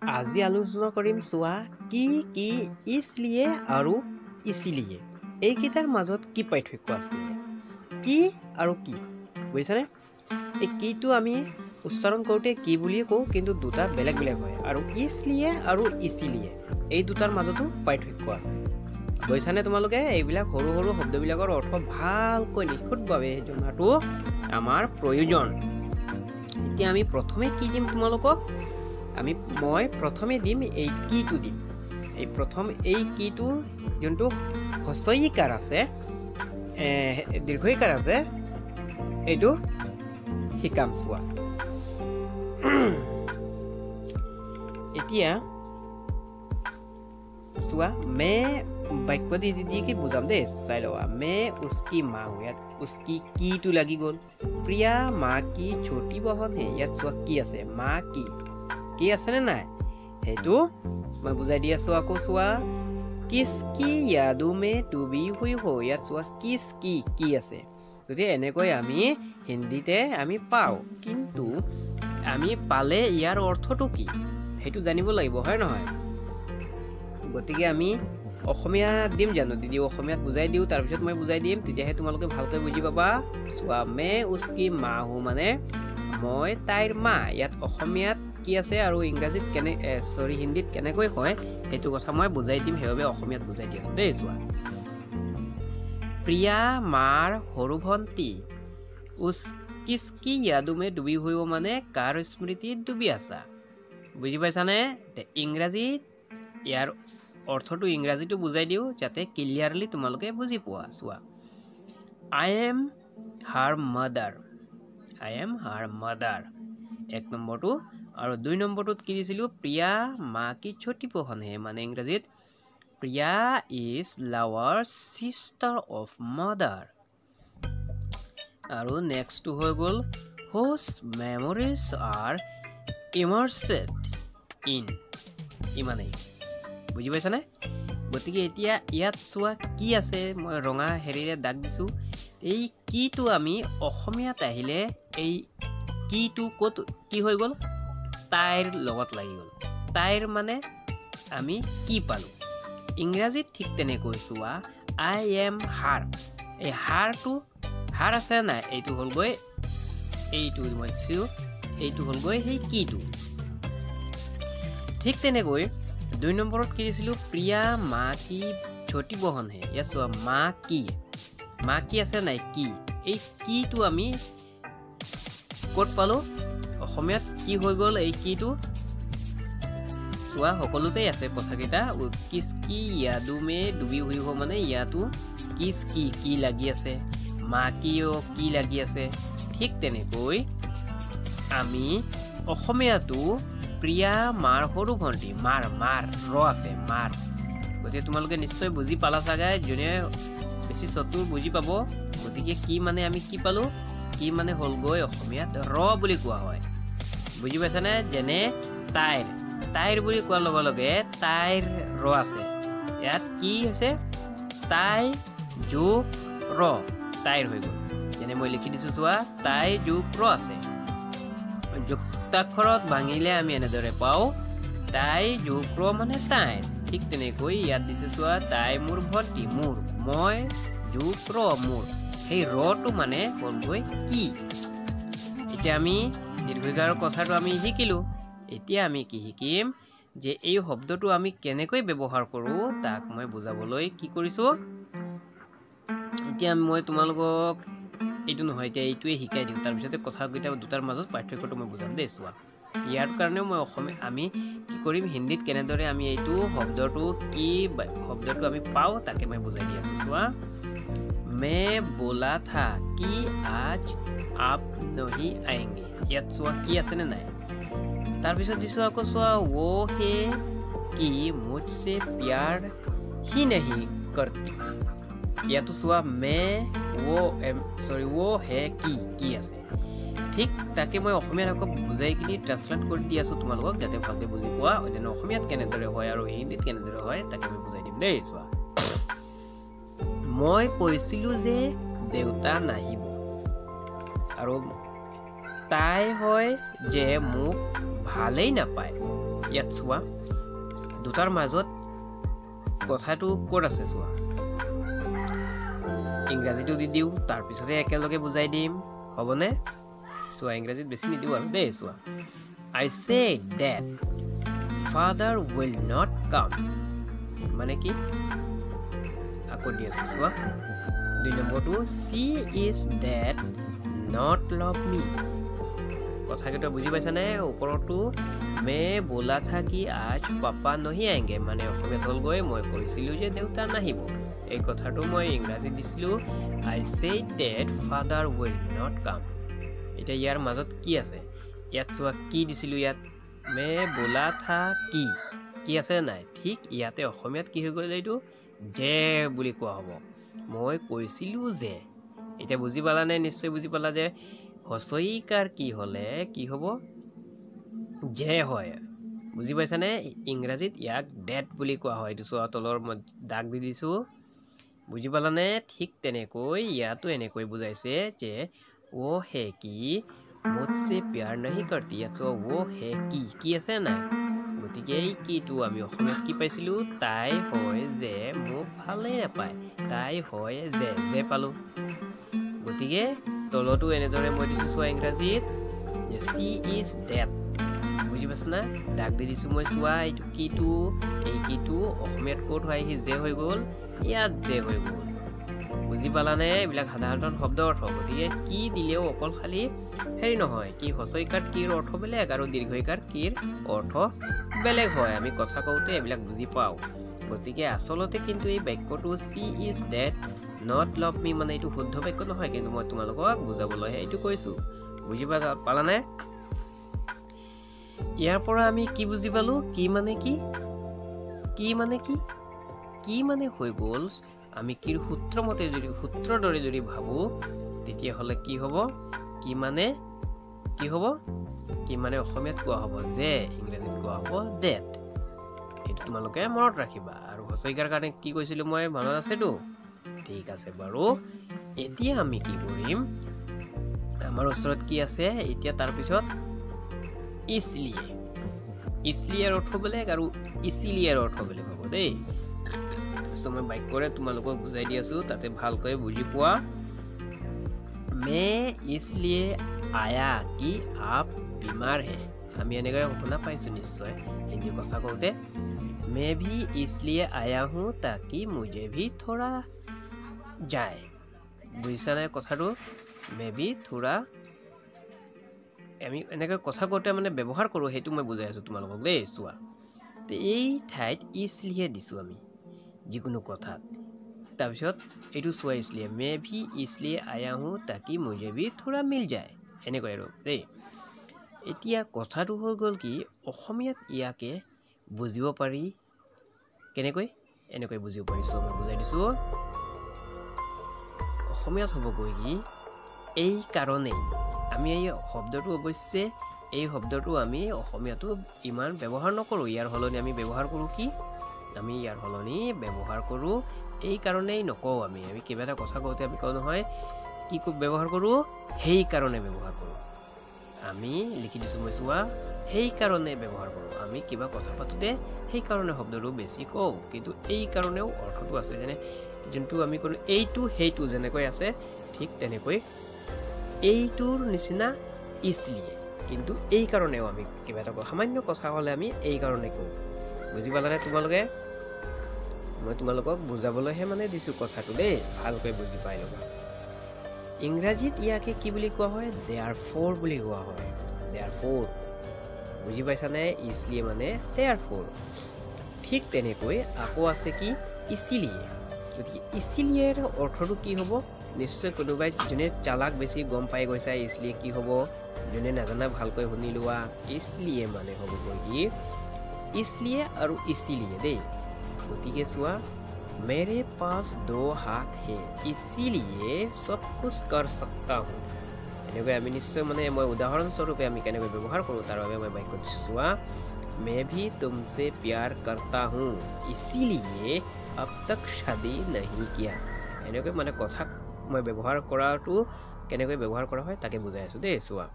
আজি আলোচনা কৰিম চোৱা কি কি ইছলিয়ে আৰু ইছিলিয়ে এইকেইটাৰ মাজত কি পাৰ্থক্য আছে কি আৰু কি বুজিছানে এই কিটো আমি উচ্চাৰণ কৰোঁতে কি বুলিয়ে কওঁ কিন্তু দুটা বেলেগ বেলেগ হয় আৰু ইছলিয়ে আৰু ইছিলিয়ে এই দুটাৰ মাজতো পাৰ্থক্য আছে বুজিছানে তোমালোকে এইবিলাক সৰু সৰু শব্দবিলাকৰ অৰ্থ ভালকৈ নিখুঁতভাৱে জনাটো আমাৰ প্ৰয়োজন এতিয়া আমি প্ৰথমে কি দিম তোমালোকক মই প্ৰথমে দিম এই কিটো দিম এই প্ৰথম এই কিটো যোনটো হস্যইকাৰ আছে দীৰ্ঘইকাৰ আছে এইটো শিকাম চোৱা এতিয়া চোৱা মে বাক্য দি কি বুজাম দেই চাই লওয়া মে উসকি মা হো ইয়াত উসকি কিটো লাগি গ'ল প্ৰিয়া মা কি ছোটি বহন হে ইয়াত চোৱা কি আছে মা কি আছে নে নাই হেতু মই বুজাই দি আছো আকৌ চোৱা কিসকি यादों में डूबी हुई हो ইয়াত চোৱা কিসকি কি আছে যদি এনেকৈ আমি হিন্দীতে আমি পাও কিন্তু আমি পালে ইয়াৰ অৰ্থটো কি হেতু জানিব লাগিব হয় নহয় গতিকে আমি অসমীয়া দিম জানো দিদি অসমীয়াত বুজাই দিও তাৰ পিছত মই বুজাই দিম তেতিয়াহে তোমালোকে ভালকৈ বুজি পাবা চোৱা মে উসকি মা হো মানে মই তাইৰ মা ইয়াত অসমীয়াত কি আছে আৰু ইংৰাজীত কেনে হিন্দীত কেনেকৈ হয় হেতু কথা মই বুজাই দিম হেবে অসমীয়াত বুজাই দি আছো দেই চোৱা প্ৰিয়া মাৰ সৰু ভন্টি উস কিসকি यादों में डूबी हुई हो মানে কাৰ স্মৃতিত ডুবি আছা বুজি পাইছানে ইংৰাজীত ইয়াৰ অৰ্থটো ইংৰাজীটো বুজাই দিও যাতে ক্লিয়াৰলি তোমালোকে বুজি পোৱা চোৱা I am her mother এক নম্বৰটো আৰু দুই নম্বৰটোত কি দিছিলো প্ৰিয়া মা কি ছোটি বহন হে মানে ইংৰাজীত Priya is lower sister of mother আৰু নেক্সটটো হৈ গ'ল whose memories are immersed in ইমানেই বুজি পাইছানে গতিকে এতিয়া ইয়াত চোৱা কি আছে মই ৰঙা হেৰিৰে দাগ দিছো এই কিটো আমি অসমীয়াত আহিলে এই কিটো কত কি হৈ গ'ল তাইৰ লগত লাগি গ'ল তাইৰ মানে আমি কি পালো ইংৰাজীত ঠিক তেনেকৈ চোৱা I am her এই হাৰটো হার আছে না এইটো হল গৈ এইটো মইছো এইটো হল গৈ সেই কিটো ঠিক তেনেকৈ দুই নম্বৰত কি দিছিলো প্ৰিয়া মা কি ছোটি বহন হে ইয়া চোৱা মা কি আছে নাই কি এই কিটো আমি ক'ত পালো অসমীয়াত কি হৈ গ'ল এই কিটো চোৱা সকলোতে আছে কথাকেইটা কিসকি यादों में डूबी हुई हो মানে ইয়াতো কিসকি কি লাগি আছে মা কি লাগি আছে ঠিক তেনেকৈ আমি অসমীয়াটো প্ৰিয়া মাৰ সৰু ভন্টি মাৰ ৰ আছে মাৰ গতিকে তোমালোকে নিশ্চয় বুজি পালা চাগে যোনে বেছি চতুৰ বুজি পাব গতিকে কি মানে আমি কি পালো কি মানে হল গৈ অসমীয়াত ৰ বুলি কোৱা হয় বুজি পাইছানে যেনে তাইৰ বুলি কোৱাৰ লগে লগে তাইৰ ৰ আছে ইয়াত কি হৈছে তাই যোগ ৰ তাইৰ হৈ গ'ল যেনে মই লিখি দিছো চোৱা তাই যোগ ৰ আছে যুক্তাক্ষৰত ভাঙিলে আমি এনেদৰে পাও তাই যোগ ৰ মানে তাইৰ ঠিক তেনেকৈ ইয়াত দিছে চোৱা তাই মোৰ ভন্টি মোৰ মই যোগ ৰ মোৰ সেই ৰটো মানে হ'লগৈ কি এতিয়া আমি দীৰ্ঘইকাৰৰ কথাটো আমি শিকিলো এতিয়া আমি কি শিকিম যে এই শব্দটো আমি কেনেকৈ ব্যৱহাৰ কৰো তাক মই বুজাবলৈ কি কৰিছো এতিয়া মই তোমালোকক এইটো নহয় এতিয়া এইটোৱে শিকাই দিওঁ তাৰ পিছতে কথাকেইটা দুটাৰ মাজত পাৰ্থক্যটো মই বুজাম দেই চোৱা ইয়াৰ কাৰণেও মই অসমীয়া আমি কি কৰিম হিন্দীত কেনেদৰে আমি এইটো শব্দটো আমি পাওঁ তাকে মই বুজাই দি আছো চোৱা मैं बोला था कि आज आप नहीं आएंगे ইয়াত চোৱা কি আছে নে নাই তাৰ পিছত দিছো আকৌ চোৱা वो है कि मुझसे प्यार ही नहीं करती ইয়াতো চোৱা मैं वो है কি আছে ঠিক তাকে মই অসমীয়াত আকৌ বুজাই কিনি ট্ৰান্সলেট কৰি দি আছো তোমালোকক যাতে ভালকৈ বুজি পোৱা যেনে অসমীয়াত কেনেদৰে হয় আৰু হিন্দীত কেনেদৰে হয় তাকে মই বুজাই দিম দেই চোৱা মই কৈছিলো যে দেউতা নাহিব আৰু তাই হয় যে মোক ভালেই নাপায় ইয়াত চোৱা দুটাৰ মাজত কথাটো ক'ত আছে চোৱা ইংৰাজীটো দি দিওঁ তাৰপিছতে একেলগে বুজাই দিম হ'বনে চোৱা ইংৰাজীত বেছি নিদিওঁ আৰু দেই চোৱা I said that father will not come মানে কি আকৌ দি আছো চোৱা 2 নম্বৰটো she is that not love me কথাকেইটা বুজি পাইছানে ওপৰতো মে বোলা থা কি আজ পাপা নহি আएंगे মানে অসমীয়াত হ'ল গৈ মই কৈছিলো যে দেউতা নাহিব এই কথাটো মই ইংৰাজীত দিছিলো I said that father will not come এটা ইয়াৰ মাজত কি আছে ইয়াত চোৱা কি দিছিলো ইয়াত মে বোলা থা কি আছে নাই ঠিক ইয়াতে অসমীয়াত কি হৈ গ'ল এইটো যে বুলি কোৱা হ'ব মই কৈছিলো যে এটা বুজি পালানে নিশ্চয় বুজি পালা যে হসইকাৰ কি হলে কি হ'ব যে হয় বুজি পাইছানে ইংৰাজীত ইয়াক ডেট বুলি কোৱা হয় এইটো চোৱা তলৰ মই দাগ দি দিছো বুজি পালানে ঠিক তেনেকৈ ইয়াতো এনেকৈ বুজাইছে যে ও হে কি মুझसे प्यार नहीं करती या तो वो है কি আছে নাই গতিকে এই কিটো আমি অসমীয়াত কি পাইছিলো তাই হয় যে মোক ভালে নাপায় তাই হয় যে পালো গতিকে তলটো এনেদৰে মই দিছো চোৱা ইংৰাজীত যে she is that বুজি পাইছা না দাগ দি দিছো মই চোৱা এইটো কিটো এই কিটো অসমীয়াত ক'ত হয় হি যে হৈ গ'ল ইয়াত যে হৈ গ'ল বুজি পালানে এইবিলাক সাধাৰণ শব্দ অৰ্থ গতিকে কি দিলেও অকল খালি হেৰি নহয় কি হসইকাৰ কিৰ অৰ্থ বেলেগ আৰু দীৰ্ঘইকাৰ কিৰ অৰ্থ বেলেগ হয় আমি কথা কওঁতে এইবিলাক বুজি পাওঁ গতিকে আচলতে কিন্তু এই বাক্যটো she is that not love me মানে এইটো শুদ্ধ বাক্য নহয় কিন্তু মই তোমালোকক বুজাবলৈ এইটো কৈছো বুজি পালানে ইয়াৰ পৰা আমি কি বুজি পালো কি মানে হৈ গ'ল আমি কিৰ সূত্ৰ মতে যদি সূত্ৰৰ দৰে যদি ভাবো তেতিয়া হলে কি হ'ব কি মানে অসমীয়াত কোৱা হ'ব যে ইংৰাজীত কোৱা হ'ব that এইটো তোমালোকে মনত ৰাখিবা আৰু হসইকাৰ কাৰণে কি কৈছিলো মই মনত আছেতো ঠিক আছে বাৰু এতিয়া আমি কি কৰিম আমাৰ ওচৰত কি আছে এতিয়া তাৰ পিছত इसलिए অৰ্থ বেলেগ আৰু ইসিলিয়ে অৰ্থ বেলেগ হ'ব দেই মই বাইক কৰে তোমালোকক বুজাই দি আছো তাতে ভালকৈ বুজি পোৱা मैं इसलिए आया कि आप बीमार हैं আমি এনেকৈ শুনা পাইছো নিশ্চয় হিন্দী কথা কওঁতে मैं भी इसलिए आया हूं ताकि मुझे भी थोड़ा जाए বুজিছানে কথাটো मैं भी थोड़ा আমি এনেকৈ কথা কওঁতে মানে ব্যৱহাৰ কৰো হেতু মই বুজাই আছো তোমালোকক দেই চোৱা তে এই ঠাইত इसलिए দিছো আমি যিকোনো কথাত তাৰপিছত এইটো চোৱা इसलिए मैं भी इसलिए आया हूं ताकि मुझे भी थोड़ा मिल जाए এনেকৈ আৰু দেই এতিয়া কথাটো হৈ গ'ল কি অসমীয়াত ইয়াকে বুজিব পাৰি কেনেকৈ এনেকৈ বুজিব পাৰিছো মই বুজাই দিছো অসমীয়াত হ'ব কি এই কাৰণেই আমি এই শব্দটো অৱশ্যে এই শব্দটো আমি অসমীয়াটো ইমান ব্যৱহাৰ নকৰো ইয়াৰ হলনি আমি ব্যৱহাৰ কৰো কি আমি ইয়াৰ হলনি ব্যৱহাৰ কৰো এই কাৰণেই নকওঁ আমি কিবা এটা কথা কওঁতে আমি কওঁ নহয় কি ব্যৱহাৰ কৰো সেই কাৰণে ব্যৱহাৰ কৰো আমি লিখি দিছো মই চোৱা সেই কাৰণে ব্যৱহাৰ কৰো আমি কিবা কথা পাতোতে সেই কাৰণে শব্দটো বেছি কওঁ কিন্তু এই কাৰণেও অৰ্থটো আছে যেনে যোনটো আমি কৰো এইটো হেইটো যেনেকৈ আছে ঠিক তেনেকৈ এইটোৰ নিচিনা इसलिए কিন্তু এই কাৰণেও আমি কিবা এটা সামান্য কথা হলে আমি এই কাৰণে কওঁ বুজি পালানে তোমালোকে মই তোমালোকক বুজাবলৈহে মানে দিছো কথাটো দেই ভালকৈ বুজি পাই ল'বা ইংৰাজীত ইয়াকে কি বুলি কোৱা হয় therefore বুলি কোৱা হয় therefore বুজি পাইছানে इसलिए মানে therefore ঠিক তেনেকৈ আকৌ আছে কি इसलिए গতিকে इसलिए অৰ্থটো কি হ'ব নিশ্চয় কোনোবাই যোনে চালাক বেছি গম পাই গৈছে इसलिए কি হ'ব যোনে নাজানা ভালকৈ শুনি লোৱা इसलिए মানে হ'ব কি इसलिए আৰু इसीलिए দেই গতিকে চোৱা मेरे पास 2 हाथ है इसीलिए सब कुछ कर सकता हूं এনেকৈ আমি নিশ্চয় মানে মই উদাহৰণ স্বৰূপে আমি কেনেকৈ ব্যৱহাৰ কৰো তাৰ বাবে মই বাক্য দিছো চোৱা मैं भी तुमसे प्यार करता हूं इसीलिए अब तक शादी नहीं किया এনেকৈ মানে কথা মই ব্যৱহাৰ কৰাটো কেনেকৈ ব্যৱহাৰ কৰা হয় তাকে বুজাই আছো দেই চোৱা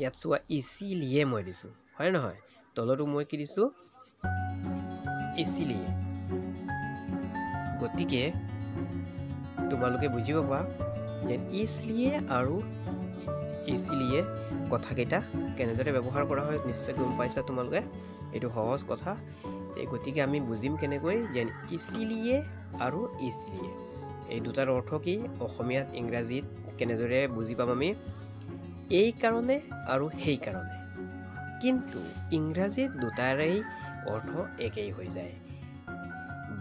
ইয়াত চোৱা इसीलिए মই দিছো হয় নহয় তলতো মই কি দিছো ইসিলিয়ে গতিকে তোমালোকে বুজিব পাৰা যে ইসলিয়ে আৰু ইসিলিয়ে কথাকেইটা কেনেদৰে ব্যৱহাৰ কৰা হয় নিশ্চয় গম পাইছা তোমালোকে এইটো সহজ কথা গতিকে আমি বুজিম কেনেকৈ যে ইসিলিয়ে আৰু ইসলিয়ে এই দুটাৰ অৰ্থ কি অসমীয়াত ইংৰাজীত কেনেদৰে বুজি পাম আমি এই কাৰণে আৰু সেই কাৰণে কিন্তু ইংৰাজীত দুটাৰেই অৰ্থ একেই হৈ যায়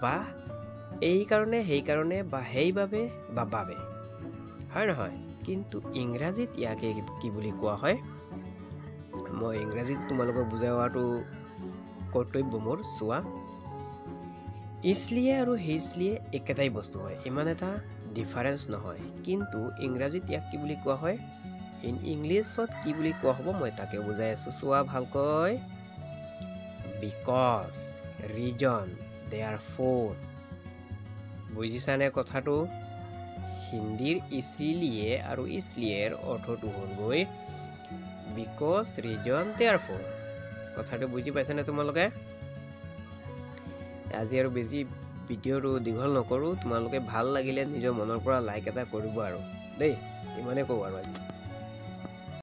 বা এই কাৰণে সেই কাৰণে বা সেইবাবে বা বাবে হয় নহয় কিন্তু ইংৰাজীত ইয়াকে কি বুলি কোৱা হয় মই ইংৰাজীত তোমালোকক বুজাওৱাটো কৰ্তব্য মোৰ চোৱা ইসলিয়ে আৰু হিসলিয়ে একেটাই বস্তু হয় ইমান এটা ডিফাৰেন্স নহয় কিন্তু ইংৰাজীত ইয়াক কি বুলি কোৱা হয় ইন ইংলিছত কি বুলি কোৱা হ'ব মই তাকে বুজাই আছো চোৱা ভালকৈ বিকজ ৰিজন দেয়াৰফৰ বুজিছানে কথাটো হিন্দীৰ ইসলিয়ে আৰু ইসলিয়েৰ অৰ্থটো হ'লগৈ বিকজ ৰিজন দেয়াৰফৰ কথাটো বুজি পাইছানে তোমালোকে আজি আৰু বেছি ভিডিঅ'টো দীঘল নকৰো তোমালোকে ভাল লাগিলে নিজৰ মনৰ পৰা লাইক এটা কৰিব আৰু দেই ইমানে কওঁ আৰু